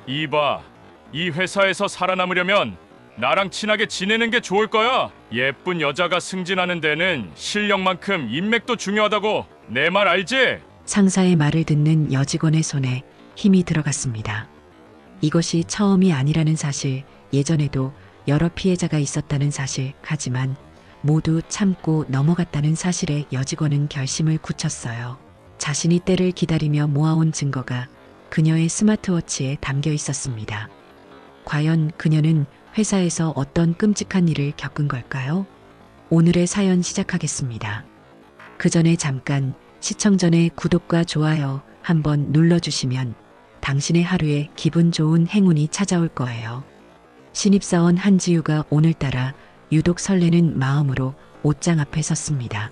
이봐, 이 회사에서 살아남으려면 나랑 친하게 지내는 게 좋을 거야. 예쁜 여자가 승진하는 데는 실력만큼 인맥도 중요하다고 내 말 알지? 상사의 말을 듣는 여직원의 손에 힘이 들어갔습니다. 이것이 처음이 아니라는 사실, 예전에도 여러 피해자가 있었다는 사실, 하지만 모두 참고 넘어갔다는 사실에 여직원은 결심을 굳혔어요. 자신이 때를 기다리며 모아온 증거가 그녀의 스마트워치에 담겨 있었습니다. 과연 그녀는 회사에서 어떤 끔찍한 일을 겪은 걸까요? 오늘의 사연 시작하겠습니다. 그 전에 잠깐 시청 전에 구독과 좋아요 한번 눌러주시면 당신의 하루에 기분 좋은 행운이 찾아올 거예요. 신입사원 한지우가 오늘따라 유독 설레는 마음으로 옷장 앞에 섰습니다.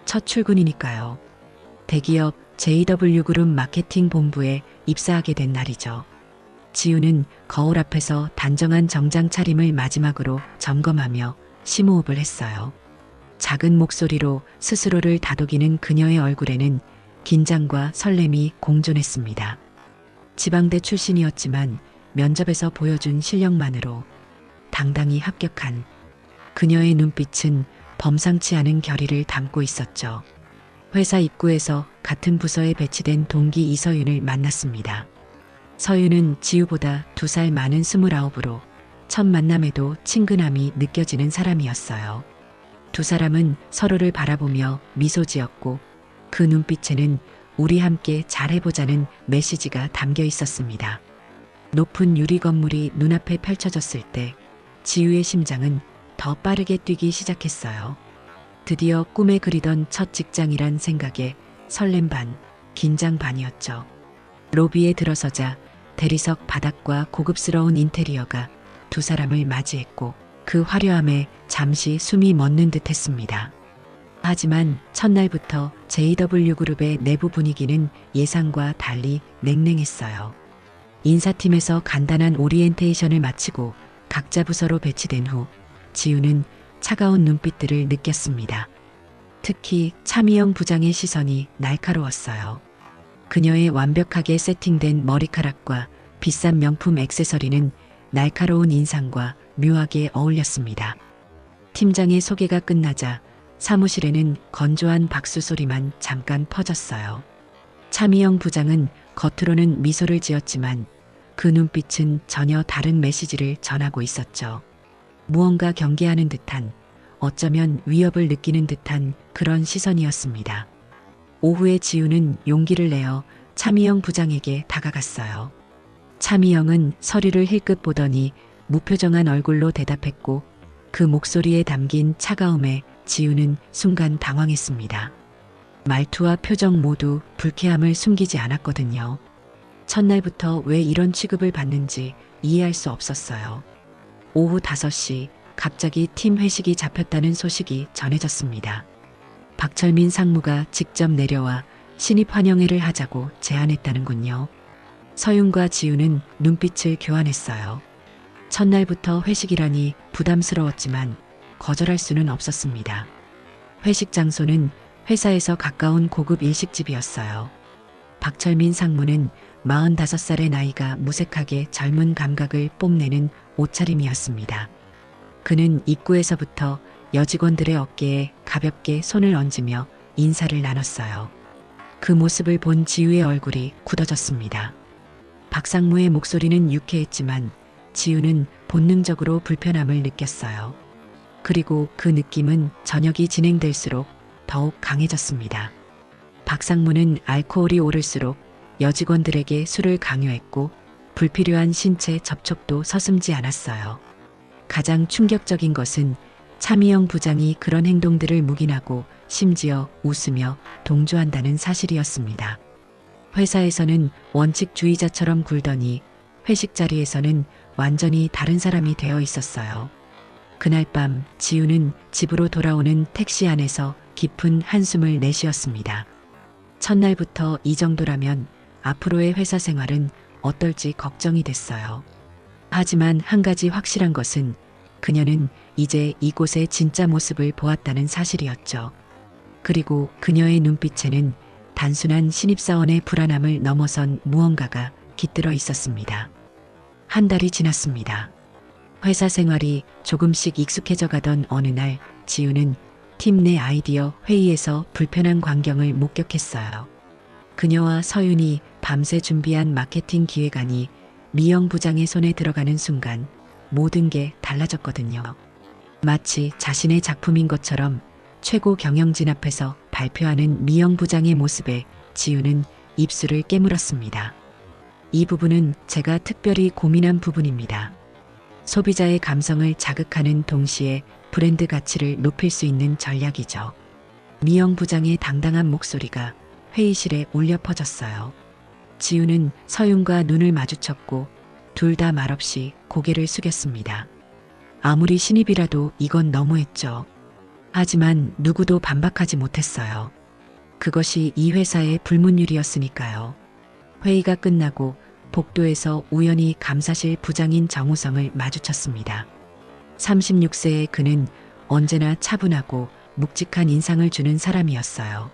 첫 출근이니까요. 대기업 JW그룹 마케팅 본부에 입사하게 된 날이죠. 지우는 거울 앞에서 단정한 정장 차림을 마지막으로 점검하며 심호흡을 했어요. 작은 목소리로 스스로를 다독이는 그녀의 얼굴에는 긴장과 설렘이 공존했습니다. 지방대 출신이었지만 면접에서 보여준 실력만으로 당당히 합격한 그녀의 눈빛은 범상치 않은 결의를 담고 있었죠. 회사 입구에서 같은 부서에 배치된 동기 이서윤을 만났습니다. 서윤은 지우보다 2살 많은 29으로 첫 만남에도 친근함이 느껴지는 사람이었어요. 두 사람은 서로를 바라보며 미소 지었고 그 눈빛에는 우리 함께 잘해보자는 메시지가 담겨 있었습니다. 높은 유리 건물이 눈앞에 펼쳐졌을 때 지우의 심장은 더 빠르게 뛰기 시작했어요. 드디어 꿈에 그리던 첫 직장이란 생각에 설렘 반, 긴장 반이었죠. 로비에 들어서자 대리석 바닥과 고급스러운 인테리어가 두 사람을 맞이했고 그 화려함에 잠시 숨이 멎는 듯 했습니다. 하지만 첫날부터 JW그룹의 내부 분위기는 예상과 달리 냉랭했어요. 인사팀에서 간단한 오리엔테이션을 마치고 각자 부서로 배치된 후 지우는 차가운 눈빛들을 느꼈습니다. 특히 차미영 부장의 시선이 날카로웠어요. 그녀의 완벽하게 세팅된 머리카락과 비싼 명품 액세서리는 날카로운 인상과 묘하게 어울렸습니다. 팀장의 소개가 끝나자 사무실에는 건조한 박수 소리만 잠깐 퍼졌어요. 차미영 부장은 겉으로는 미소를 지었지만 그 눈빛은 전혀 다른 메시지를 전하고 있었죠. 무언가 경계하는 듯한, 어쩌면 위협을 느끼는 듯한 그런 시선이었습니다. 오후에 지우는 용기를 내어 차미영 부장에게 다가갔어요. 차미영은 서류를 힐끗 보더니 무표정한 얼굴로 대답했고 그 목소리에 담긴 차가움에 지우는 순간 당황했습니다. 말투와 표정 모두 불쾌함을 숨기지 않았거든요. 첫날부터 왜 이런 취급을 받는지 이해할 수 없었어요. 오후 5시 갑자기 팀 회식이 잡혔다는 소식이 전해졌습니다. 박철민 상무가 직접 내려와 신입 환영회를 하자고 제안했다는군요. 서윤과 지우는 눈빛을 교환했어요. 첫날부터 회식이라니 부담스러웠지만 거절할 수는 없었습니다. 회식 장소는 회사에서 가까운 고급 일식집이었어요. 박철민 상무는 45살의 나이가 무색하게 젊은 감각을 뽐내는 옷차림이었습니다. 그는 입구에서부터 여직원들의 어깨에 가볍게 손을 얹으며 인사를 나눴어요. 그 모습을 본 지우의 얼굴이 굳어졌습니다. 박 상무의 목소리는 유쾌했지만 지우는 본능적으로 불편함을 느꼈어요. 그리고 그 느낌은 저녁이 진행될수록 더욱 강해졌습니다. 박 상무는 알코올이 오를수록 여직원들에게 술을 강요했고 불필요한 신체 접촉도 서슴지 않았어요. 가장 충격적인 것은 차미영 부장이 그런 행동들을 묵인하고 심지어 웃으며 동조한다는 사실이었습니다. 회사에서는 원칙주의자처럼 굴더니 회식 자리에서는 완전히 다른 사람이 되어 있었어요. 그날 밤 지우는 집으로 돌아오는 택시 안에서 깊은 한숨을 내쉬었습니다. 첫날부터 이 정도라면 앞으로의 회사 생활은 어떨지 걱정이 됐어요. 하지만 한 가지 확실한 것은 그녀는 이제 이곳의 진짜 모습을 보았다는 사실이었죠. 그리고 그녀의 눈빛에는 단순한 신입사원의 불안함을 넘어선 무언가가 깃들어 있었습니다. 한 달이 지났습니다. 회사 생활이 조금씩 익숙해져 가던 어느 날 지우는 팀 내 아이디어 회의에서 불편한 광경을 목격했어요. 그녀와 서윤이 밤새 준비한 마케팅 기획안이 미영 부장의 손에 들어가는 순간 모든 게 달라졌거든요. 마치 자신의 작품인 것처럼 최고 경영진 앞에서 발표하는 미영 부장의 모습에 지우는 입술을 깨물었습니다. 이 부분은 제가 특별히 고민한 부분입니다. 소비자의 감성을 자극하는 동시에 브랜드 가치를 높일 수 있는 전략이죠. 미영 부장의 당당한 목소리가 회의실에 울려 퍼졌어요. 지우는 서윤과 눈을 마주쳤고 둘 다 말없이 고개를 숙였습니다. 아무리 신입이라도 이건 너무했죠. 하지만 누구도 반박하지 못했어요. 그것이 이 회사의 불문율이었으니까요. 회의가 끝나고 복도에서 우연히 감사실 부장인 정우성을 마주쳤습니다. 36세의 그는 언제나 차분하고 묵직한 인상을 주는 사람이었어요.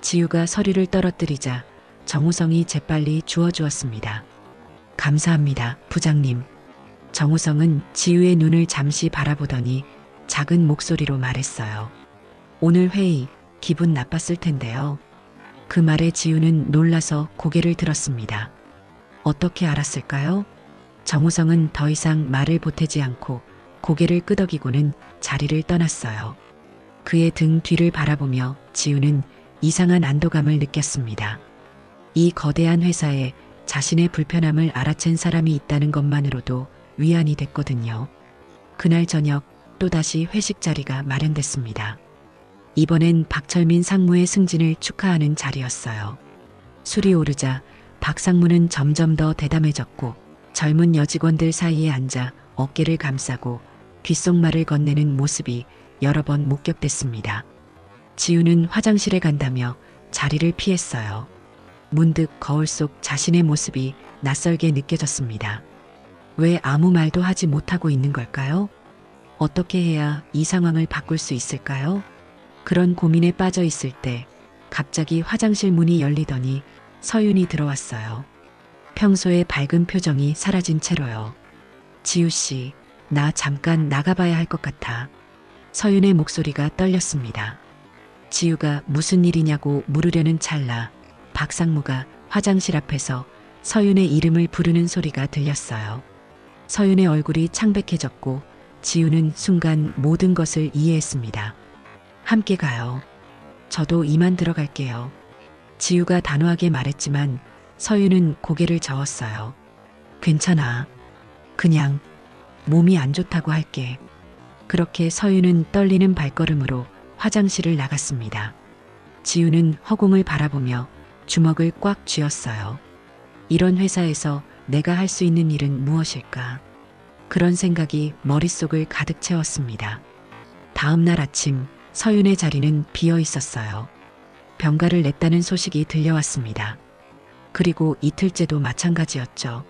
지우가 서류를 떨어뜨리자 정우성이 재빨리 주워주었습니다. 감사합니다, 부장님. 정우성은 지우의 눈을 잠시 바라보더니 작은 목소리로 말했어요. 오늘 회의 기분 나빴을 텐데요. 그 말에 지우는 놀라서 고개를 들었습니다. 어떻게 알았을까요? 정우성은 더 이상 말을 보태지 않고 고개를 끄덕이고는 자리를 떠났어요. 그의 등 뒤를 바라보며 지우는 이상한 안도감을 느꼈습니다. 이 거대한 회사에 자신의 불편함을 알아챈 사람이 있다는 것만으로도 위안이 됐거든요. 그날 저녁 또다시 회식 자리가 마련됐습니다. 이번엔 박철민 상무의 승진을 축하하는 자리였어요. 술이 오르자 박 상무는 점점 더 대담해졌고 젊은 여직원들 사이에 앉아 어깨를 감싸고 귓속말을 건네는 모습이 여러 번 목격됐습니다. 지우는 화장실에 간다며 자리를 피했어요. 문득 거울 속 자신의 모습이 낯설게 느껴졌습니다. 왜 아무 말도 하지 못하고 있는 걸까요? 어떻게 해야 이 상황을 바꿀 수 있을까요? 그런 고민에 빠져 있을 때 갑자기 화장실 문이 열리더니 서윤이 들어왔어요. 평소의 밝은 표정이 사라진 채로요. 지우 씨, 나 잠깐 나가봐야 할 것 같아. 서윤의 목소리가 떨렸습니다. 지우가 무슨 일이냐고 물으려는 찰나 박 상무가 화장실 앞에서 서윤의 이름을 부르는 소리가 들렸어요. 서윤의 얼굴이 창백해졌고 지우는 순간 모든 것을 이해했습니다. 함께 가요. 저도 이만 들어갈게요. 지우가 단호하게 말했지만 서윤은 고개를 저었어요. 괜찮아. 그냥 몸이 안 좋다고 할게. 그렇게 서윤은 떨리는 발걸음으로 화장실을 나갔습니다. 지우는 허공을 바라보며 주먹을 꽉 쥐었어요. 이런 회사에서 내가 할 수 있는 일은 무엇일까? 그런 생각이 머릿속을 가득 채웠습니다. 다음 날 아침 서윤의 자리는 비어 있었어요. 병가를 냈다는 소식이 들려왔습니다. 그리고 이틀째도 마찬가지였죠.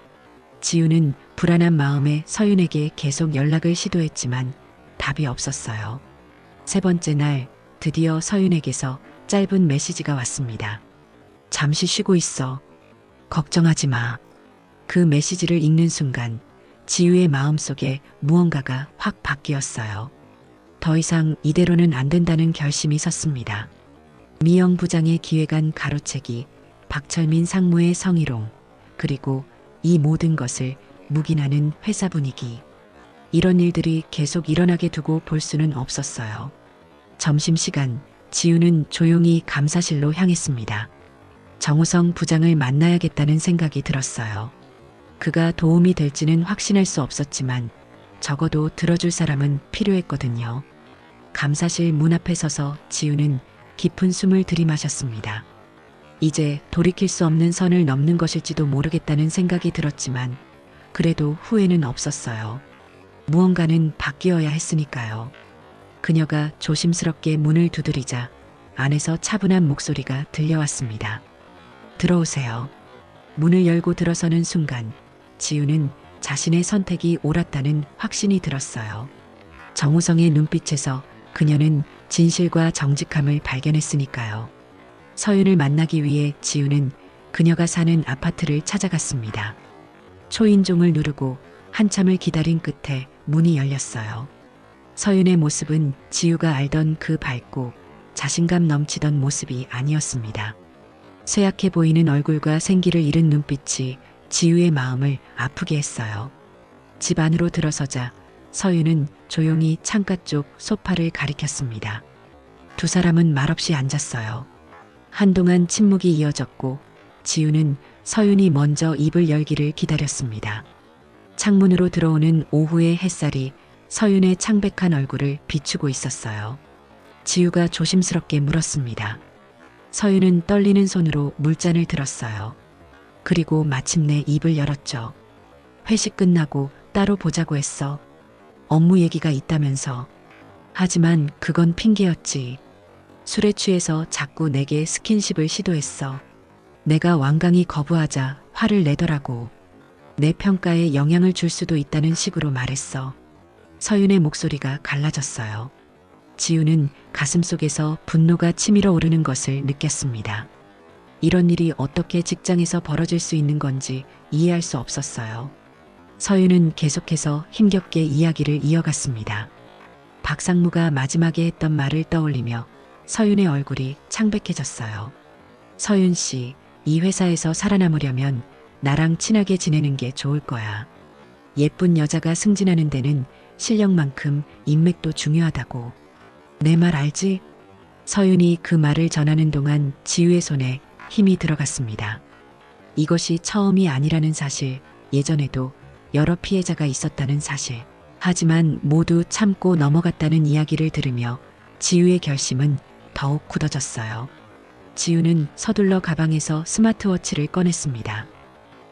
지우는 불안한 마음에 서윤에게 계속 연락을 시도했지만 답이 없었어요. 세 번째 날 드디어 서윤에게서 짧은 메시지가 왔습니다. 잠시 쉬고 있어. 걱정하지 마. 그 메시지를 읽는 순간 지우의 마음속에 무언가가 확 바뀌었어요. 더 이상 이대로는 안 된다는 결심이 섰습니다. 미영 부장의 기획안 가로채기, 박철민 상무의 성희롱, 그리고 이 모든 것을 묵인하는 회사 분위기. 이런 일들이 계속 일어나게 두고 볼 수는 없었어요. 점심시간, 지우는 조용히 감사실로 향했습니다. 정우성 부장을 만나야겠다는 생각이 들었어요. 그가 도움이 될지는 확신할 수 없었지만 적어도 들어줄 사람은 필요했거든요. 감사실 문 앞에 서서 지우는 깊은 숨을 들이마셨습니다. 이제 돌이킬 수 없는 선을 넘는 것일지도 모르겠다는 생각이 들었지만 그래도 후회는 없었어요. 무언가는 바뀌어야 했으니까요. 그녀가 조심스럽게 문을 두드리자 안에서 차분한 목소리가 들려왔습니다. 들어오세요. 문을 열고 들어서는 순간 지우는 자신의 선택이 옳았다는 확신이 들었어요. 정우성의 눈빛에서 그녀는 진실과 정직함을 발견했으니까요. 서윤을 만나기 위해 지우는 그녀가 사는 아파트를 찾아갔습니다. 초인종을 누르고 한참을 기다린 끝에 문이 열렸어요. 서윤의 모습은 지우가 알던 그 밝고 자신감 넘치던 모습이 아니었습니다. 쇠약해 보이는 얼굴과 생기를 잃은 눈빛이 지우의 마음을 아프게 했어요. 집 안으로 들어서자 서윤은 조용히 창가 쪽 소파를 가리켰습니다. 두 사람은 말없이 앉았어요. 한동안 침묵이 이어졌고 지우는 서윤이 먼저 입을 열기를 기다렸습니다. 창문으로 들어오는 오후의 햇살이 서윤의 창백한 얼굴을 비추고 있었어요. 지우가 조심스럽게 물었습니다. 서윤은 떨리는 손으로 물잔을 들었어요. 그리고 마침내 입을 열었죠. 회식 끝나고 따로 보자고 했어. 업무 얘기가 있다면서. 하지만 그건 핑계였지. 술에 취해서 자꾸 내게 스킨십을 시도했어. 내가 완강히 거부하자 화를 내더라고. 내 평가에 영향을 줄 수도 있다는 식으로 말했어. 서윤의 목소리가 갈라졌어요. 지우는 가슴속에서 분노가 치밀어 오르는 것을 느꼈습니다. 이런 일이 어떻게 직장에서 벌어질 수 있는 건지 이해할 수 없었어요. 서윤은 계속해서 힘겹게 이야기를 이어갔습니다. 박상무가 마지막에 했던 말을 떠올리며 서윤의 얼굴이 창백해졌어요. 서윤 씨, 이 회사에서 살아남으려면 나랑 친하게 지내는 게 좋을 거야. 예쁜 여자가 승진하는 데는 실력만큼 인맥도 중요하다고. 내 말 알지? 서윤이 그 말을 전하는 동안 지우의 손에 힘이 들어갔습니다. 이것이 처음이 아니라는 사실, 예전에도 여러 피해자가 있었다는 사실. 하지만 모두 참고 넘어갔다는 이야기를 들으며 지우의 결심은 더욱 굳어졌어요. 지우는 서둘러 가방에서 스마트워치를 꺼냈습니다.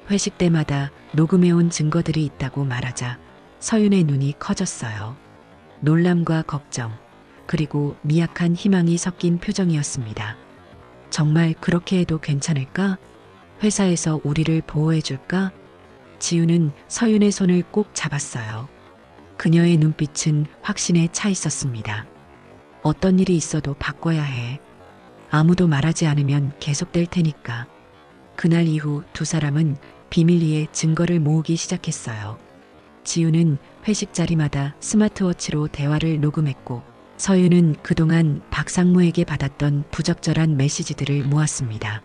회식 때마다 녹음해온 증거들이 있다고 말하자 서윤의 눈이 커졌어요. 놀람과 걱정, 그리고 미약한 희망이 섞인 표정이었습니다. 정말 그렇게 해도 괜찮을까? 회사에서 우리를 보호해줄까? 지우는 서윤의 손을 꼭 잡았어요. 그녀의 눈빛은 확신에 차 있었습니다. 어떤 일이 있어도 바꿔야 해. 아무도 말하지 않으면 계속될 테니까. 그날 이후 두 사람은 비밀리에 증거를 모으기 시작했어요. 지우는 회식 자리마다 스마트워치로 대화를 녹음했고 서윤은 그동안 박상무에게 받았던 부적절한 메시지들을 모았습니다.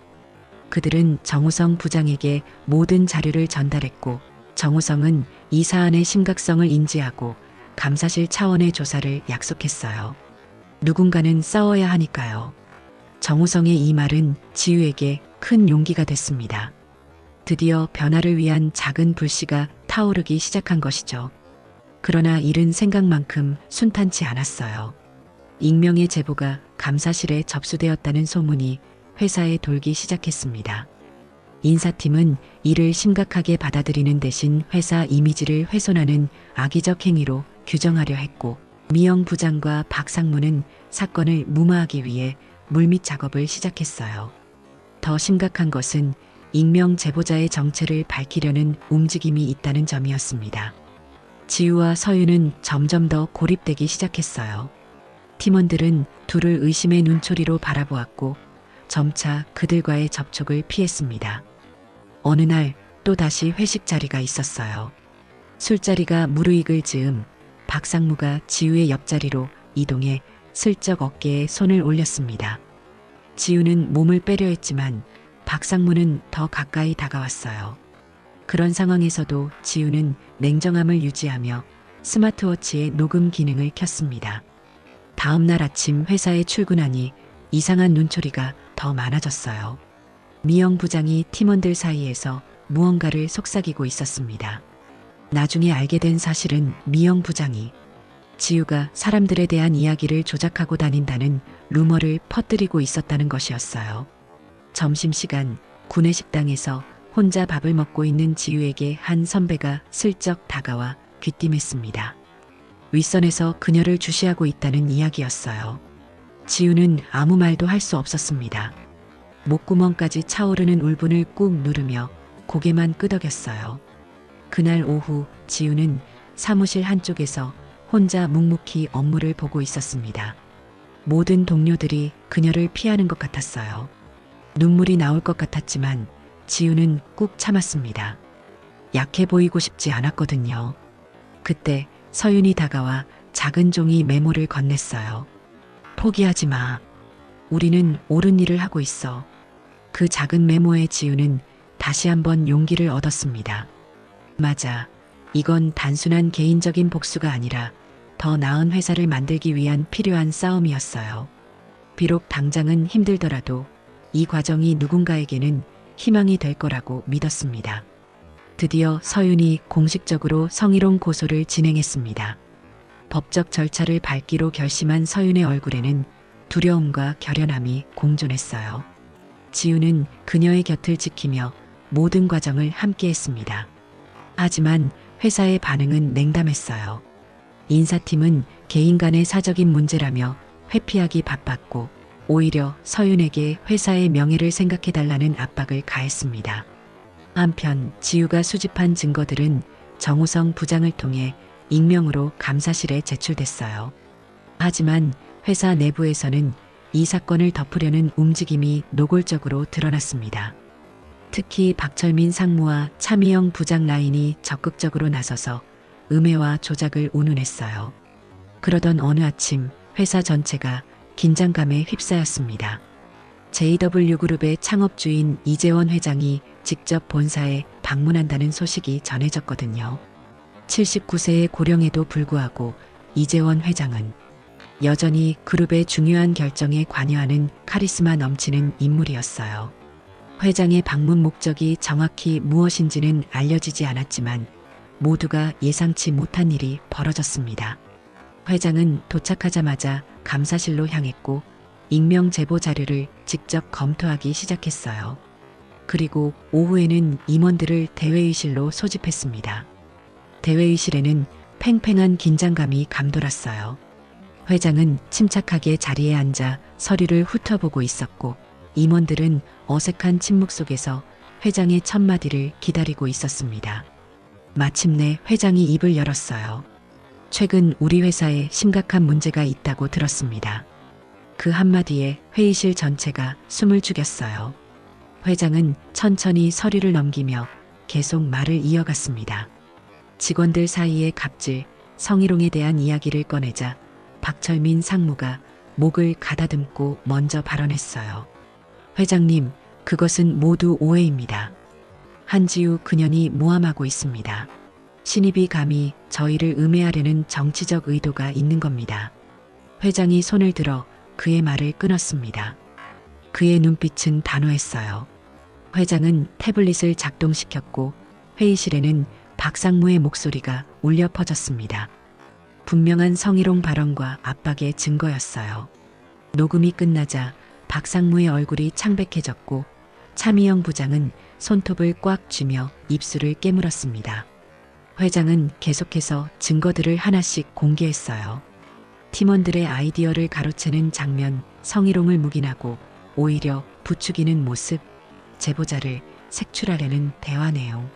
그들은 정우성 부장에게 모든 자료를 전달했고 정우성은 이 사안의 심각성을 인지하고 감사실 차원의 조사를 약속했어요. 누군가는 싸워야 하니까요. 정우성의 이 말은 지우에게 큰 용기가 됐습니다. 드디어 변화를 위한 작은 불씨가 타오르기 시작한 것이죠. 그러나 일은 생각만큼 순탄치 않았어요. 익명의 제보가 감사실에 접수되었다는 소문이 회사에 돌기 시작했습니다. 인사팀은 이를 심각하게 받아들이는 대신 회사 이미지를 훼손하는 악의적 행위로 규정하려 했고 미영 부장과 박상무는 사건을 무마하기 위해 물밑 작업을 시작했어요. 더 심각한 것은 익명 제보자의 정체를 밝히려는 움직임이 있다는 점이었습니다. 지우와 서윤은 점점 더 고립되기 시작했어요. 팀원들은 둘을 의심의 눈초리로 바라보았고 점차 그들과의 접촉을 피했습니다. 어느 날 또다시 회식 자리가 있었어요. 술자리가 무르익을 즈음 박상무가 지우의 옆자리로 이동해 슬쩍 어깨에 손을 올렸습니다. 지우는 몸을 빼려 했지만 박상무는 더 가까이 다가왔어요. 그런 상황에서도 지우는 냉정함을 유지하며 스마트워치의 녹음 기능을 켰습니다. 다음 날 아침 회사에 출근하니 이상한 눈초리가 더 많아졌어요. 미영 부장이 팀원들 사이에서 무언가를 속삭이고 있었습니다. 나중에 알게 된 사실은 미영 부장이 지우가 사람들에 대한 이야기를 조작하고 다닌다는 루머를 퍼뜨리고 있었다는 것이었어요. 점심시간 구내식당에서 혼자 밥을 먹고 있는 지우에게 한 선배가 슬쩍 다가와 귀띔했습니다. 윗선에서 그녀를 주시하고 있다는 이야기였어요. 지우는 아무 말도 할 수 없었습니다. 목구멍까지 차오르는 울분을 꾹 누르며 고개만 끄덕였어요. 그날 오후 지우는 사무실 한쪽에서 혼자 묵묵히 업무를 보고 있었습니다. 모든 동료들이 그녀를 피하는 것 같았어요. 눈물이 나올 것 같았지만 지우는 꾹 참았습니다. 약해 보이고 싶지 않았거든요. 그때 서윤이 다가와 작은 종이 메모를 건넸어요. 포기하지 마. 우리는 옳은 일을 하고 있어. 그 작은 메모의 지우는 다시 한번 용기를 얻었습니다. 맞아. 이건 단순한 개인적인 복수가 아니라 더 나은 회사를 만들기 위한 필요한 싸움이었어요. 비록 당장은 힘들더라도 이 과정이 누군가에게는 희망이 될 거라고 믿었습니다. 드디어 서윤이 공식적으로 성희롱 고소를 진행했습니다. 법적 절차를 밟기로 결심한 서윤의 얼굴에는 두려움과 결연함이 공존했어요. 지우는 그녀의 곁을 지키며 모든 과정을 함께했습니다. 하지만 회사의 반응은 냉담했어요. 인사팀은 개인 간의 사적인 문제라며 회피하기 바빴고 오히려 서윤에게 회사의 명예를 생각해달라는 압박을 가했습니다. 한편 지우가 수집한 증거들은 정우성 부장을 통해 익명으로 감사실에 제출됐어요. 하지만 회사 내부에서는 이 사건을 덮으려는 움직임이 노골적으로 드러났습니다. 특히 박철민 상무와 차미영 부장 라인이 적극적으로 나서서 음해와 조작을 운운했어요. 그러던 어느 아침 회사 전체가 긴장감에 휩싸였습니다. JW그룹의 창업주인 이재원 회장이 직접 본사에 방문한다는 소식이 전해졌거든요. 79세의 고령에도 불구하고 이재원 회장은 여전히 그룹의 중요한 결정에 관여하는 카리스마 넘치는 인물이었어요. 회장의 방문 목적이 정확히 무엇인지는 알려지지 않았지만 모두가 예상치 못한 일이 벌어졌습니다. 회장은 도착하자마자 감사실로 향했고 익명 제보 자료를 직접 검토하기 시작했어요. 그리고 오후에는 임원들을 대회의실로 소집했습니다. 대회의실에는 팽팽한 긴장감이 감돌았어요. 회장은 침착하게 자리에 앉아 서류를 훑어보고 있었고 임원들은 어색한 침묵 속에서 회장의 첫 마디를 기다리고 있었습니다. 마침내 회장이 입을 열었어요. 최근 우리 회사에 심각한 문제가 있다고 들었습니다. 그 한마디에 회의실 전체가 숨을 죽였어요. 회장은 천천히 서류를 넘기며 계속 말을 이어갔습니다. 직원들 사이의 갑질, 성희롱에 대한 이야기를 꺼내자 박철민 상무가 목을 가다듬고 먼저 발언했어요. 회장님, 그것은 모두 오해입니다. 한지우 그년이 모함하고 있습니다. 신입이 감히 저희를 음해하려는 정치적 의도가 있는 겁니다. 회장이 손을 들어 그의 말을 끊었습니다. 그의 눈빛은 단호했어요. 회장은 태블릿을 작동시켰고 회의실에는 박상무의 목소리가 울려 퍼졌습니다. 분명한 성희롱 발언과 압박의 증거였어요. 녹음이 끝나자 박상무의 얼굴이 창백해졌고 차미영 부장은 손톱을 꽉 쥐며 입술을 깨물었습니다. 회장은 계속해서 증거들을 하나씩 공개했어요. 팀원들의 아이디어를 가로채는 장면, 성희롱을 묵인하고 오히려 부추기는 모습, 제보자를 색출하려는 대화 내용.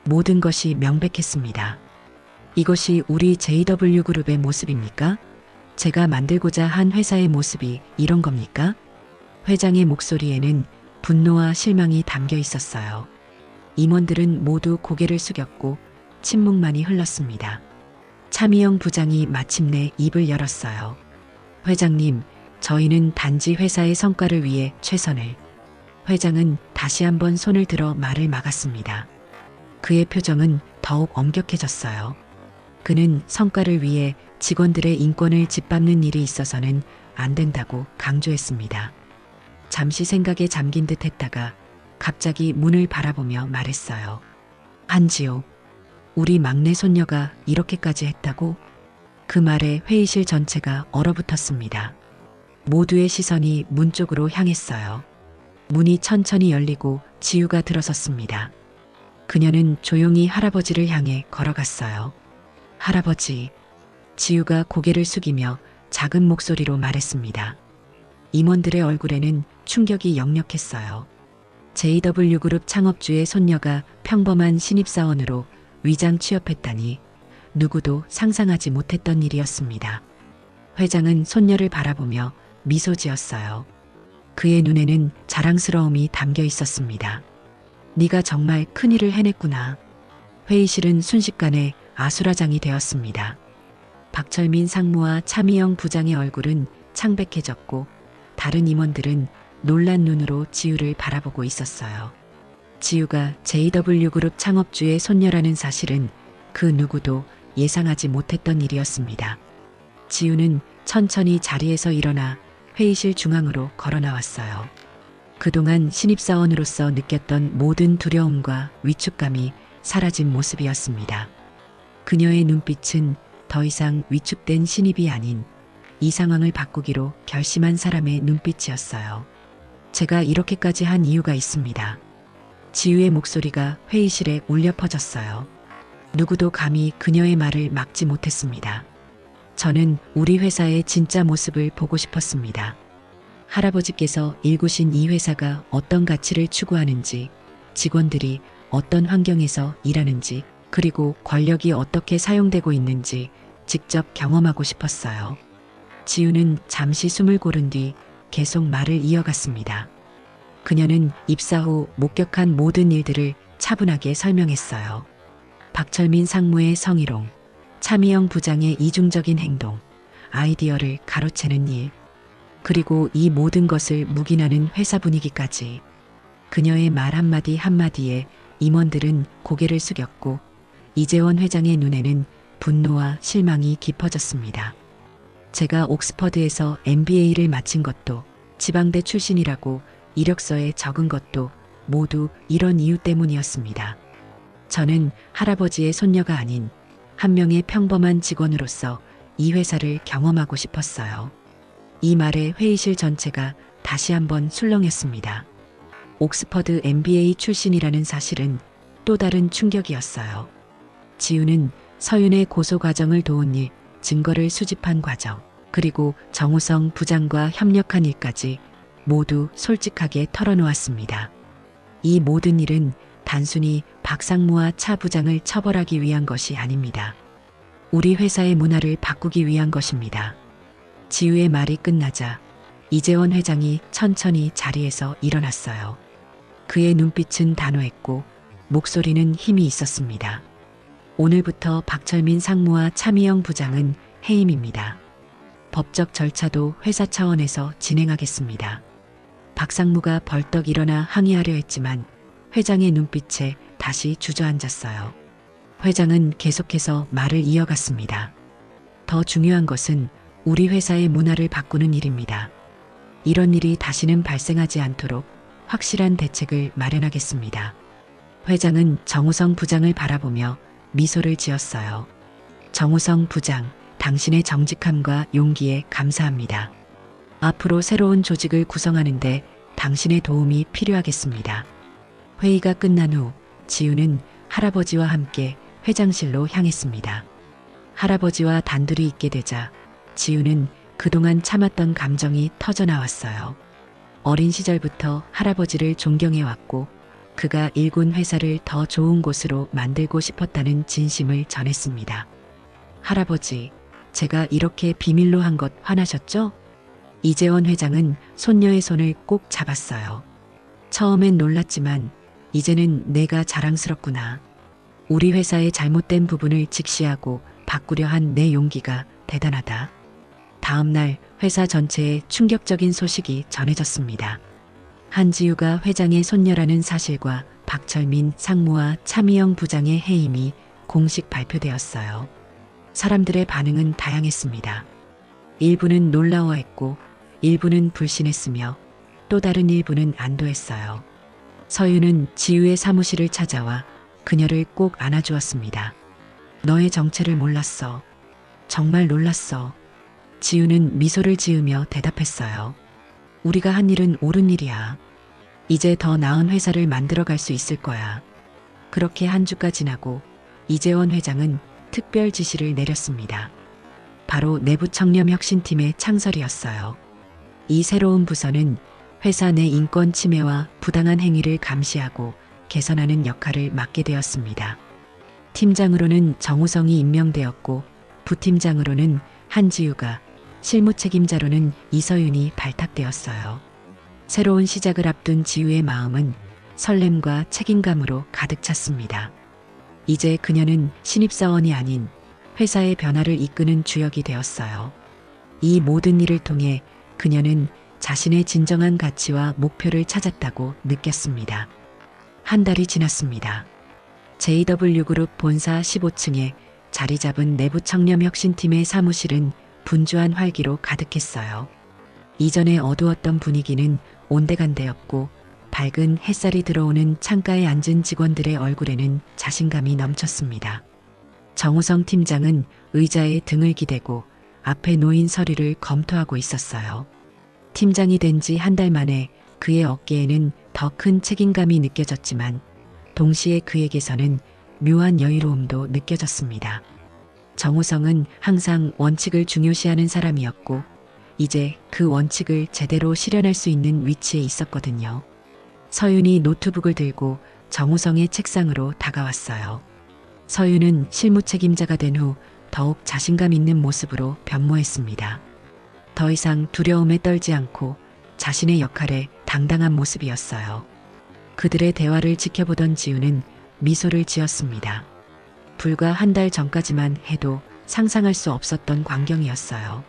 모든 것이 명백했습니다. 이것이 우리 JW그룹의 모습입니까? 제가 만들고자 한 회사의 모습이 이런 겁니까? 회장의 목소리에는 분노와 실망이 담겨 있었어요. 임원들은 모두 고개를 숙였고 침묵만이 흘렀습니다. 차미영 부장이 마침내 입을 열었어요. 회장님, 저희는 단지 회사의 성과를 위해 최선을. 회장은 다시 한번 손을 들어 말을 막았습니다. 그의 표정은 더욱 엄격해졌어요. 그는 성과를 위해 직원들의 인권을 짓밟는 일이 있어서는 안 된다고 강조했습니다. 잠시 생각에 잠긴 듯 했다가 갑자기 문을 바라보며 말했어요. 한지호, 우리 막내 손녀가 이렇게까지 했다고? 그 말에 회의실 전체가 얼어붙었습니다. 모두의 시선이 문 쪽으로 향했어요. 문이 천천히 열리고 지우가 들어섰습니다. 그녀는 조용히 할아버지를 향해 걸어갔어요. 할아버지. 지우가 고개를 숙이며 작은 목소리로 말했습니다. 임원들의 얼굴에는 충격이 역력했어요. JW그룹 창업주의 손녀가 평범한 신입사원으로 위장 취업했다니 누구도 상상하지 못했던 일이었습니다. 회장은 손녀를 바라보며 미소 지었어요. 그의 눈에는 자랑스러움이 담겨 있었습니다. 네가 정말 큰일을 해냈구나. 회의실은 순식간에 아수라장이 되었습니다. 박철민 상무와 차미영 부장의 얼굴은 창백해졌고 다른 임원들은 놀란 눈으로 지우를 바라보고 있었어요. 지우가 JW그룹 창업주의 손녀라는 사실은 그 누구도 예상하지 못했던 일이었습니다. 지우는 천천히 자리에서 일어나 회의실 중앙으로 걸어 나왔어요. 그동안 신입사원으로서 느꼈던 모든 두려움과 위축감이 사라진 모습이었습니다. 그녀의 눈빛은 더 이상 위축된 신입이 아닌 이 상황을 바꾸기로 결심한 사람의 눈빛이었어요. 제가 이렇게까지 한 이유가 있습니다. 지우의 목소리가 회의실에 울려 퍼졌어요. 누구도 감히 그녀의 말을 막지 못했습니다. 저는 우리 회사의 진짜 모습을 보고 싶었습니다. 할아버지께서 일구신 이 회사가 어떤 가치를 추구하는지, 직원들이 어떤 환경에서 일하는지, 그리고 권력이 어떻게 사용되고 있는지 직접 경험하고 싶었어요. 지우는 잠시 숨을 고른 뒤 계속 말을 이어갔습니다. 그녀는 입사 후 목격한 모든 일들을 차분하게 설명했어요. 박철민 상무의 성희롱, 차미영 부장의 이중적인 행동, 아이디어를 가로채는 일, 그리고 이 모든 것을 묵인하는 회사 분위기까지. 그녀의 말 한마디 한마디에 임원들은 고개를 숙였고 이재원 회장의 눈에는 분노와 실망이 깊어졌습니다. 제가 옥스퍼드에서 MBA를 마친 것도, 지방대 출신이라고 이력서에 적은 것도 모두 이런 이유 때문이었습니다. 저는 할아버지의 손녀가 아닌 한 명의 평범한 직원으로서 이 회사를 경험하고 싶었어요. 이 말에 회의실 전체가 다시 한번 술렁였습니다. 옥스퍼드 MBA 출신이라는 사실은 또 다른 충격이었어요. 지우는 서윤의 고소 과정을 도운 일, 증거를 수집한 과정, 그리고 정우성 부장과 협력한 일까지 모두 솔직하게 털어놓았습니다. 이 모든 일은 단순히 박상무와 차 부장을 처벌하기 위한 것이 아닙니다. 우리 회사의 문화를 바꾸기 위한 것입니다. 지우의 말이 끝나자 이재원 회장이 천천히 자리에서 일어났어요. 그의 눈빛은 단호했고 목소리는 힘이 있었습니다. 오늘부터 박철민 상무와 차미영 부장은 해임입니다. 법적 절차도 회사 차원에서 진행하겠습니다. 박상무가 벌떡 일어나 항의하려 했지만 회장의 눈빛에 다시 주저앉았어요. 회장은 계속해서 말을 이어갔습니다. 더 중요한 것은 우리 회사의 문화를 바꾸는 일입니다. 이런 일이 다시는 발생하지 않도록 확실한 대책을 마련하겠습니다. 회장은 정우성 부장을 바라보며 미소를 지었어요. 정우성 부장, 당신의 정직함과 용기에 감사합니다. 앞으로 새로운 조직을 구성하는데 당신의 도움이 필요하겠습니다. 회의가 끝난 후 지우는 할아버지와 함께 회장실로 향했습니다. 할아버지와 단둘이 있게 되자 지우는 그동안 참았던 감정이 터져나왔어요. 어린 시절부터 할아버지를 존경해왔고 그가 일군 회사를 더 좋은 곳으로 만들고 싶었다는 진심을 전했습니다. 할아버지, 제가 이렇게 비밀로 한 것 화나셨죠? 이재원 회장은 손녀의 손을 꼭 잡았어요. 처음엔 놀랐지만 이제는 내가 자랑스럽구나. 우리 회사의 잘못된 부분을 직시하고 바꾸려 한 내 용기가 대단하다. 다음 날 회사 전체에 충격적인 소식이 전해졌습니다. 한지우가 회장의 손녀라는 사실과 박철민 상무와 차미영 부장의 해임이 공식 발표되었어요. 사람들의 반응은 다양했습니다. 일부는 놀라워했고 일부는 불신했으며 또 다른 일부는 안도했어요. 서윤은 지우의 사무실을 찾아와 그녀를 꼭 안아주었습니다. 너의 정체를 몰랐어. 정말 놀랐어. 지우는 미소를 지으며 대답했어요. 우리가 한 일은 옳은 일이야. 이제 더 나은 회사를 만들어갈 수 있을 거야. 그렇게 한 주가 지나고 이재원 회장은 특별 지시를 내렸습니다. 바로 내부 청렴 혁신팀의 창설이었어요. 이 새로운 부서는 회사 내 인권 침해와 부당한 행위를 감시하고 개선하는 역할을 맡게 되었습니다. 팀장으로는 정우성이 임명되었고 부팀장으로는 한지우가, 실무 책임자로는 이서윤이 발탁되었어요. 새로운 시작을 앞둔 지우의 마음은 설렘과 책임감으로 가득 찼습니다. 이제 그녀는 신입사원이 아닌 회사의 변화를 이끄는 주역이 되었어요. 이 모든 일을 통해 그녀는 자신의 진정한 가치와 목표를 찾았다고 느꼈습니다. 한 달이 지났습니다. JW그룹 본사 15층에 자리 잡은 내부 청렴 혁신팀의 사무실은 분주한 활기로 가득했어요. 이전에 어두웠던 분위기는 온데간데였고 밝은 햇살이 들어오는 창가에 앉은 직원들의 얼굴에는 자신감이 넘쳤습니다. 정우성 팀장은 의자에 등을 기대고 앞에 놓인 서류를 검토하고 있었어요. 팀장이 된 지 한 달 만에 그의 어깨에는 더 큰 책임감이 느껴졌지만 동시에 그에게서는 묘한 여유로움도 느껴졌습니다. 정우성은 항상 원칙을 중요시하는 사람이었고 이제 그 원칙을 제대로 실현할 수 있는 위치에 있었거든요. 서윤이 노트북을 들고 정우성의 책상으로 다가왔어요. 서윤은 실무 책임자가 된 후 더욱 자신감 있는 모습으로 변모했습니다. 더 이상 두려움에 떨지 않고 자신의 역할에 당당한 모습이었어요. 그들의 대화를 지켜보던 지우는 미소를 지었습니다. 불과 한 달 전까지만 해도 상상할 수 없었던 광경이었어요.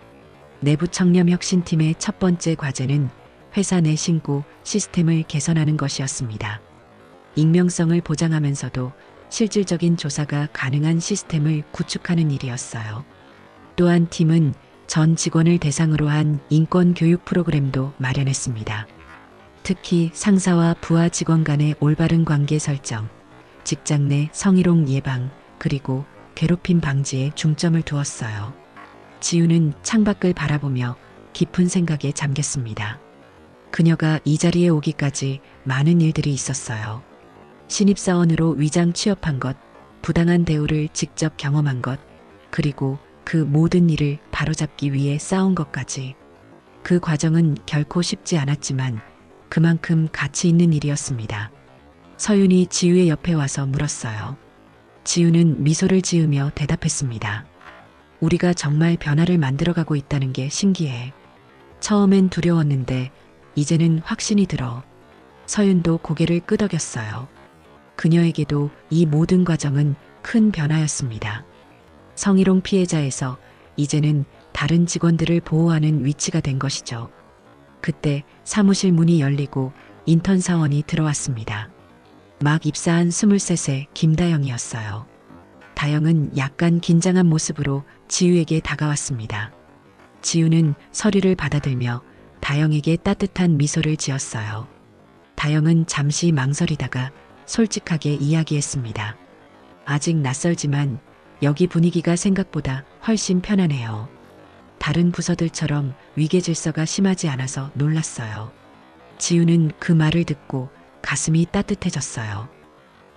내부 청렴 혁신팀의 첫 번째 과제는 회사 내 신고 시스템을 개선하는 것이었습니다. 익명성을 보장하면서도 실질적인 조사가 가능한 시스템을 구축하는 일이었어요. 또한 팀은 전 직원을 대상으로 한 인권 교육 프로그램도 마련했습니다. 특히 상사와 부하 직원 간의 올바른 관계 설정, 직장 내 성희롱 예방, 그리고 괴롭힘 방지에 중점을 두었어요. 지우는 창밖을 바라보며 깊은 생각에 잠겼습니다. 그녀가 이 자리에 오기까지 많은 일들이 있었어요. 신입사원으로 위장 취업한 것, 부당한 대우를 직접 경험한 것, 그리고 그 모든 일을 바로잡기 위해 싸운 것까지. 그 과정은 결코 쉽지 않았지만 그만큼 가치 있는 일이었습니다. 서윤이 지우의 옆에 와서 물었어요. 지우는 미소를 지으며 대답했습니다. 우리가 정말 변화를 만들어가고 있다는 게 신기해. 처음엔 두려웠는데 이제는 확신이 들어. 서윤도 고개를 끄덕였어요. 그녀에게도 이 모든 과정은 큰 변화였습니다. 성희롱 피해자에서 이제는 다른 직원들을 보호하는 위치가 된 것이죠. 그때 사무실 문이 열리고 인턴 사원이 들어왔습니다. 막 입사한 23세 김다영이었어요. 다영은 약간 긴장한 모습으로 지우에게 다가왔습니다. 지우는 서류를 받아들며 다영에게 따뜻한 미소를 지었어요. 다영은 잠시 망설이다가 솔직하게 이야기했습니다. 아직 낯설지만 여기 분위기가 생각보다 훨씬 편안해요. 다른 부서들처럼 위계 질서가 심하지 않아서 놀랐어요. 지우는 그 말을 듣고 가슴이 따뜻해졌어요.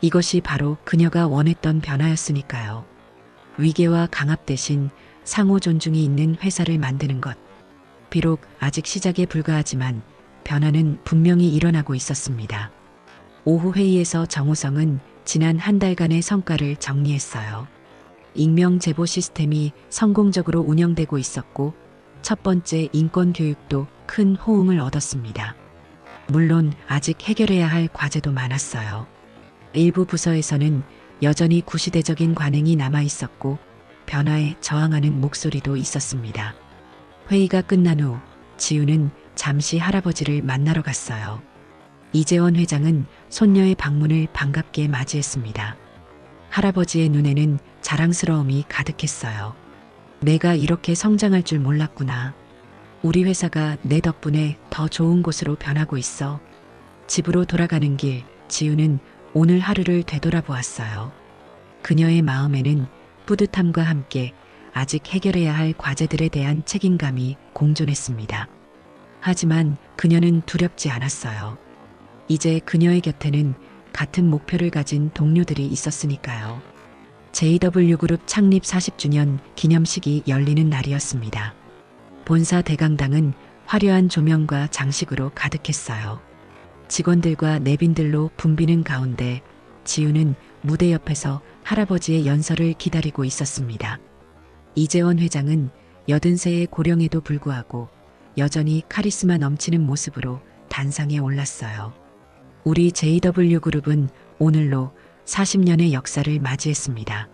이것이 바로 그녀가 원했던 변화였으니까요. 위계와 강압 대신 상호 존중이 있는 회사를 만드는 것. 비록 아직 시작에 불과하지만 변화는 분명히 일어나고 있었습니다. 오후 회의에서 정우성은 지난 한 달간의 성과를 정리했어요. 익명 제보 시스템이 성공적으로 운영되고 있었고 첫 번째 인권 교육도 큰 호응을 얻었습니다. 물론 아직 해결해야 할 과제도 많았어요. 일부 부서에서는 여전히 구시대적인 관행이 남아 있었고 변화에 저항하는 목소리도 있었습니다. 회의가 끝난 후 지우는 잠시 할아버지를 만나러 갔어요. 이재원 회장은 손녀의 방문을 반갑게 맞이했습니다. 할아버지의 눈에는 자랑스러움이 가득했어요. 내가 이렇게 성장할 줄 몰랐구나. 우리 회사가 내 덕분에 더 좋은 곳으로 변하고 있어. 집으로 돌아가는 길, 지우는 오늘 하루를 되돌아보았어요. 그녀의 마음에는 뿌듯함과 함께 아직 해결해야 할 과제들에 대한 책임감이 공존했습니다. 하지만 그녀는 두렵지 않았어요. 이제 그녀의 곁에는 같은 목표를 가진 동료들이 있었으니까요. JW그룹 창립 40주년 기념식이 열리는 날이었습니다. 본사 대강당은 화려한 조명과 장식으로 가득했어요. 직원들과 내빈들로 붐비는 가운데 지우는 무대 옆에서 할아버지의 연설을 기다리고 있었습니다. 이재원 회장은 80세의 고령에도 불구하고 여전히 카리스마 넘치는 모습으로 단상에 올랐어요. 우리 JW그룹은 오늘로 40년의 역사를 맞이했습니다.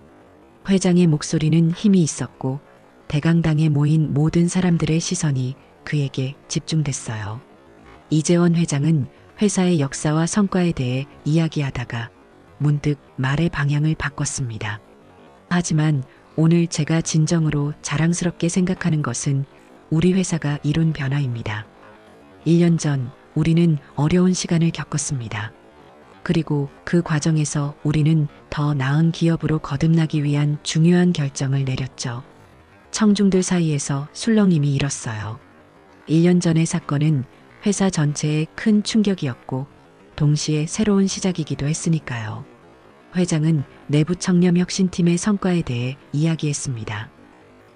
회장의 목소리는 힘이 있었고 대강당에 모인 모든 사람들의 시선이 그에게 집중됐어요. 이재원 회장은 회사의 역사와 성과에 대해 이야기하다가 문득 말의 방향을 바꿨습니다. 하지만 오늘 제가 진정으로 자랑스럽게 생각하는 것은 우리 회사가 이룬 변화입니다. 1년 전 우리는 어려운 시간을 겪었습니다. 그리고 그 과정에서 우리는 더 나은 기업으로 거듭나기 위한 중요한 결정을 내렸죠. 청중들 사이에서 술렁임이 일었어요. 1년 전의 사건은 회사 전체에 큰 충격이었고 동시에 새로운 시작이기도 했으니까요. 회장은 내부 청렴 혁신팀의 성과에 대해 이야기했습니다.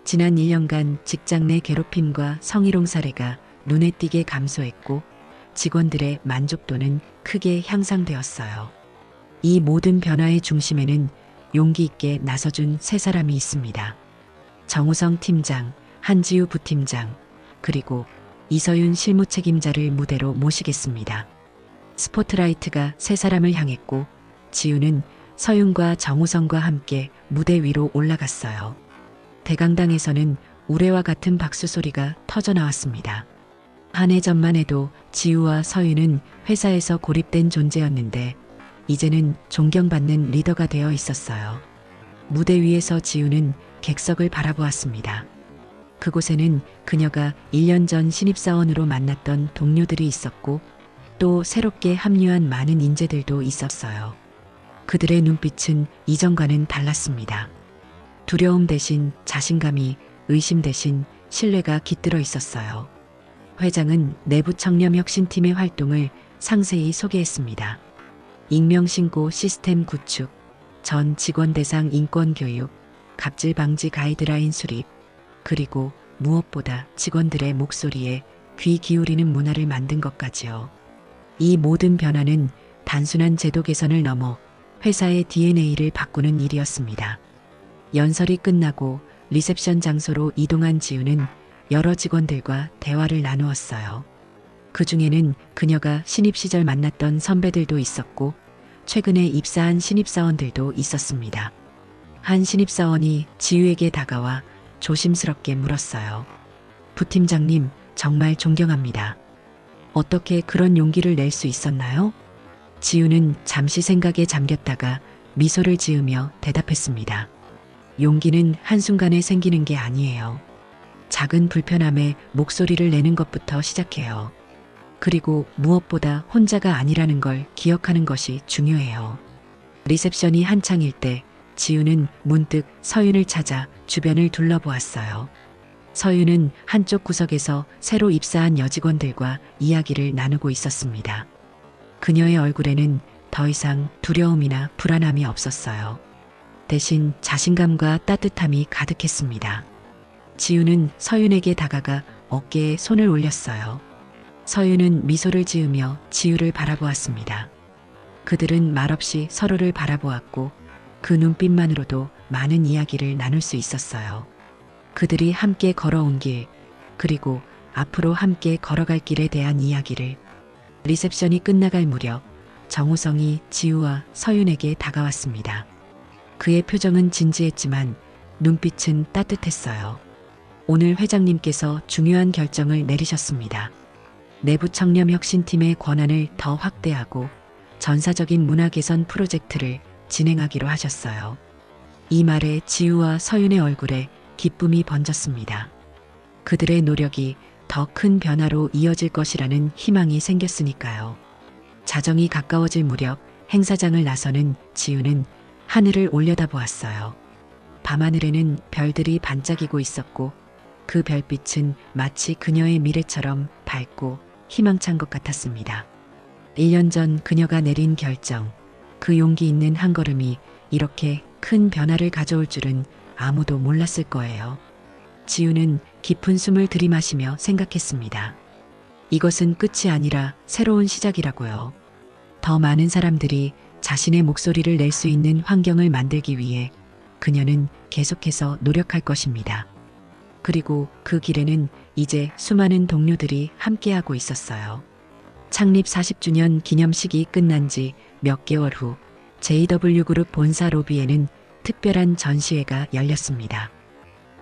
지난 1년간 직장 내 괴롭힘과 성희롱 사례가 눈에 띄게 감소했고 직원들의 만족도는 크게 향상되었어요. 이 모든 변화의 중심에는 용기 있게 나서준 세 사람이 있습니다. 정우성 팀장, 한지우 부팀장, 그리고 이서윤 실무 책임자를 무대로 모시겠습니다. 스포트라이트가 세 사람을 향했고 지우는 서윤과 정우성과 함께 무대 위로 올라갔어요. 대강당에서는 우레와 같은 박수 소리가 터져 나왔습니다. 한 해 전만 해도 지우와 서윤은 회사에서 고립된 존재였는데 이제는 존경받는 리더가 되어 있었어요. 무대 위에서 지우는 객석을 바라보았습니다. 그곳에는 그녀가 1년 전 신입사원으로 만났던 동료들이 있었고 또 새롭게 합류한 많은 인재들도 있었어요. 그들의 눈빛은 이전과는 달랐습니다. 두려움 대신 자신감이, 의심 대신 신뢰가 깃들어 있었어요. 회장은 내부 청렴 혁신팀의 활동을 상세히 소개했습니다. 익명신고 시스템 구축, 전 직원 대상 인권 교육, 갑질 방지 가이드라인 수립, 그리고 무엇보다 직원들의 목소리에 귀 기울이는 문화를 만든 것까지요. 이 모든 변화는 단순한 제도 개선을 넘어 회사의 DNA를 바꾸는 일이었습니다. 연설이 끝나고 리셉션 장소로 이동한 지우는 여러 직원들과 대화를 나누었어요. 그 중에는 그녀가 신입 시절 만났던 선배들도 있었고 최근에 입사한 신입사원들도 있었습니다. 한 신입사원이 지우에게 다가와 조심스럽게 물었어요. 부팀장님, 정말 존경합니다. 어떻게 그런 용기를 낼 수 있었나요? 지우는 잠시 생각에 잠겼다가 미소를 지으며 대답했습니다. 용기는 한순간에 생기는 게 아니에요. 작은 불편함에 목소리를 내는 것부터 시작해요. 그리고 무엇보다 혼자가 아니라는 걸 기억하는 것이 중요해요. 리셉션이 한창일 때 지우는 문득 서윤을 찾아 주변을 둘러보았어요. 서윤은 한쪽 구석에서 새로 입사한 여직원들과 이야기를 나누고 있었습니다. 그녀의 얼굴에는 더 이상 두려움이나 불안함이 없었어요. 대신 자신감과 따뜻함이 가득했습니다. 지우는 서윤에게 다가가 어깨에 손을 올렸어요. 서윤은 미소를 지으며 지우를 바라보았습니다. 그들은 말없이 서로를 바라보았고 그 눈빛만으로도 많은 이야기를 나눌 수 있었어요. 그들이 함께 걸어온 길, 그리고 앞으로 함께 걸어갈 길에 대한 이야기를. 리셉션이 끝나갈 무렵 정우성이 지우와 서윤에게 다가왔습니다. 그의 표정은 진지했지만 눈빛은 따뜻했어요. 오늘 회장님께서 중요한 결정을 내리셨습니다. 내부 청렴 혁신팀의 권한을 더 확대하고 전사적인 문화 개선 프로젝트를 진행하기로 하셨어요. 이 말에 지우와 서윤의 얼굴에 기쁨이 번졌습니다. 그들의 노력이 더 큰 변화로 이어질 것이라는 희망이 생겼으니까요. 자정이 가까워질 무렵 행사장을 나서는 지우는 하늘을 올려다보았어요. 밤하늘에는 별들이 반짝이고 있었고 그 별빛은 마치 그녀의 미래처럼 밝고 희망찬 것 같았습니다. 1년 전 그녀가 내린 결정, 그 용기 있는 한 걸음이 이렇게 큰 변화를 가져올 줄은 아무도 몰랐을 거예요. 지우는 깊은 숨을 들이마시며 생각했습니다. 이것은 끝이 아니라 새로운 시작이라고요. 더 많은 사람들이 자신의 목소리를 낼 수 있는 환경을 만들기 위해 그녀는 계속해서 노력할 것입니다. 그리고 그 길에는 이제 수많은 동료들이 함께하고 있었어요. 창립 40주년 기념식이 끝난 지 몇 개월 후 JW그룹 본사 로비에는 특별한 전시회가 열렸습니다.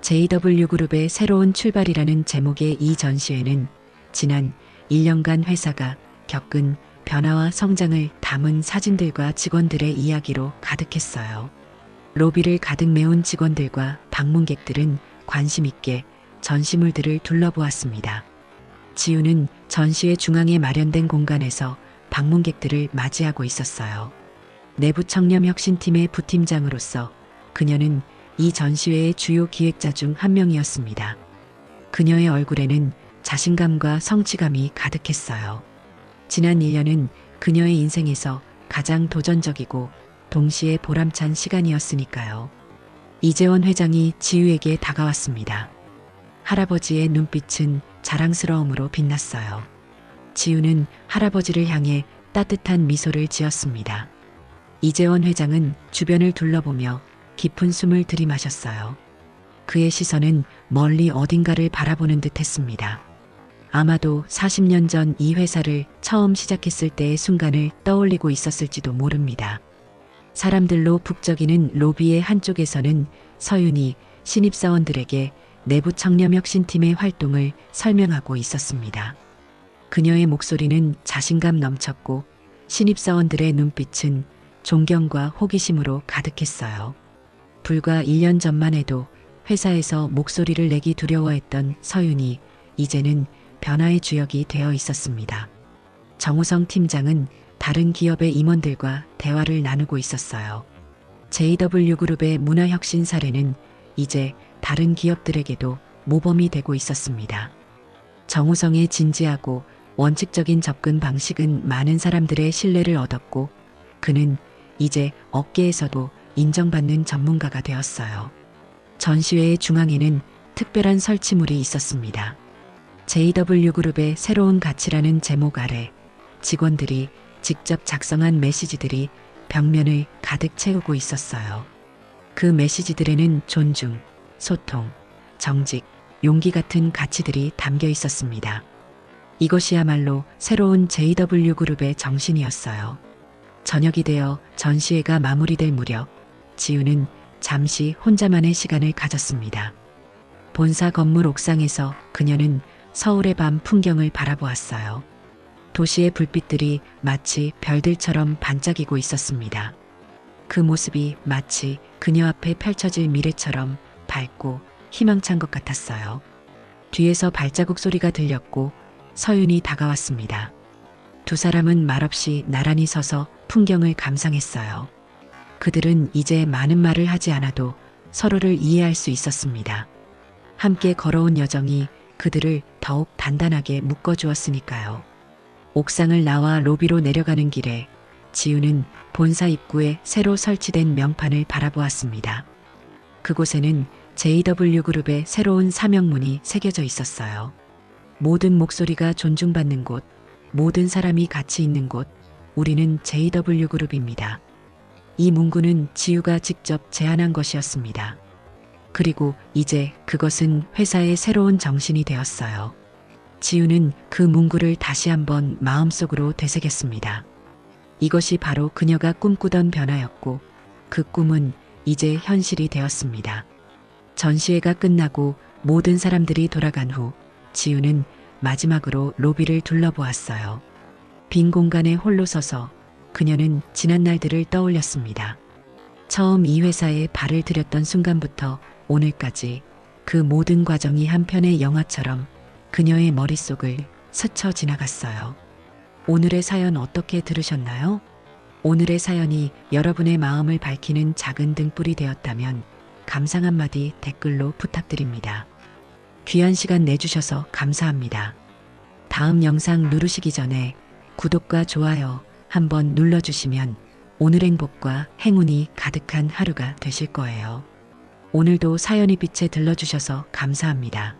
JW그룹의 새로운 출발이라는 제목의 이 전시회는 지난 1년간 회사가 겪은 변화와 성장을 담은 사진들과 직원들의 이야기로 가득했어요. 로비를 가득 메운 직원들과 방문객들은 관심 있게 전시물들을 둘러보았습니다. 지우는 전시회 중앙에 마련된 공간에서 방문객들을 맞이하고 있었어요. 내부 청렴 혁신팀의 부팀장으로서 그녀는 이 전시회의 주요 기획자 중 한 명이었습니다. 그녀의 얼굴에는 자신감과 성취감이 가득했어요. 지난 1년은 그녀의 인생에서 가장 도전적이고 동시에 보람찬 시간이었으니까요. 이재원 회장이 지우에게 다가왔습니다. 할아버지의 눈빛은 자랑스러움으로 빛났어요. 지우는 할아버지를 향해 따뜻한 미소를 지었습니다. 이재원 회장은 주변을 둘러보며 깊은 숨을 들이마셨어요. 그의 시선은 멀리 어딘가를 바라보는 듯 했습니다. 아마도 40년 전 이 회사를 처음 시작했을 때의 순간을 떠올리고 있었을지도 모릅니다. 사람들로 북적이는 로비의 한쪽에서는 서윤이 신입사원들에게 내부 청렴혁신팀의 활동을 설명하고 있었습니다. 그녀의 목소리는 자신감 넘쳤고 신입사원들의 눈빛은 존경과 호기심으로 가득했어요. 불과 1년 전만 해도 회사에서 목소리를 내기 두려워했던 서윤이 이제는 변화의 주역이 되어 있었습니다. 정우성 팀장은 다른 기업의 임원들과 대화를 나누고 있었어요. JW그룹의 문화혁신 사례는 이제 다른 기업들에게도 모범이 되고 있었습니다. 정우성의 진지하고 원칙적인 접근 방식은 많은 사람들의 신뢰를 얻었고 그는 이제 업계에서도 인정받는 전문가가 되었어요. 전시회의 중앙에는 특별한 설치물이 있었습니다. JW그룹의 새로운 가치라는 제목 아래 직원들이 직접 작성한 메시지들이 벽면을 가득 채우고 있었어요. 그 메시지들에는 존중, 소통, 정직, 용기 같은 가치들이 담겨 있었습니다. 이것이야말로 새로운 JW그룹의 정신이었어요. 저녁이 되어 전시회가 마무리될 무렵 지우는 잠시 혼자만의 시간을 가졌습니다. 본사 건물 옥상에서 그녀는 서울의 밤 풍경을 바라보았어요. 도시의 불빛들이 마치 별들처럼 반짝이고 있었습니다. 그 모습이 마치 그녀 앞에 펼쳐질 미래처럼 밝고 희망찬 것 같았어요. 뒤에서 발자국 소리가 들렸고 서윤이 다가왔습니다. 두 사람은 말없이 나란히 서서 풍경을 감상했어요. 그들은 이제 많은 말을 하지 않아도 서로를 이해할 수 있었습니다. 함께 걸어온 여정이 그들을 더욱 단단하게 묶어주었으니까요. 옥상을 나와 로비로 내려가는 길에 지우는 본사 입구에 새로 설치된 명판을 바라보았습니다. 그곳에는 JW그룹의 새로운 사명문이 새겨져 있었어요. 모든 목소리가 존중받는 곳, 모든 사람이 가치 있는 곳, 우리는 JW그룹입니다. 이 문구는 지우가 직접 제안한 것이었습니다. 그리고 이제 그것은 회사의 새로운 정신이 되었어요. 지우는 그 문구를 다시 한번 마음속으로 되새겼습니다. 이것이 바로 그녀가 꿈꾸던 변화였고 그 꿈은 이제 현실이 되었습니다. 전시회가 끝나고 모든 사람들이 돌아간 후 지우는 마지막으로 로비를 둘러보았어요. 빈 공간에 홀로 서서 그녀는 지난 날들을 떠올렸습니다. 처음 이 회사에 발을 들였던 순간부터 오늘까지 그 모든 과정이 한 편의 영화처럼 그녀의 머릿속을 스쳐 지나갔어요. 오늘의 사연 어떻게 들으셨나요? 오늘의 사연이 여러분의 마음을 밝히는 작은 등불이 되었다면 감상 한마디 댓글로 부탁드립니다. 귀한 시간 내주셔서 감사합니다. 다음 영상 누르시기 전에 구독과 좋아요 한번 눌러주시면 오늘 행복과 행운이 가득한 하루가 되실 거예요. 오늘도 사연이 빛에 들러주셔서 감사합니다.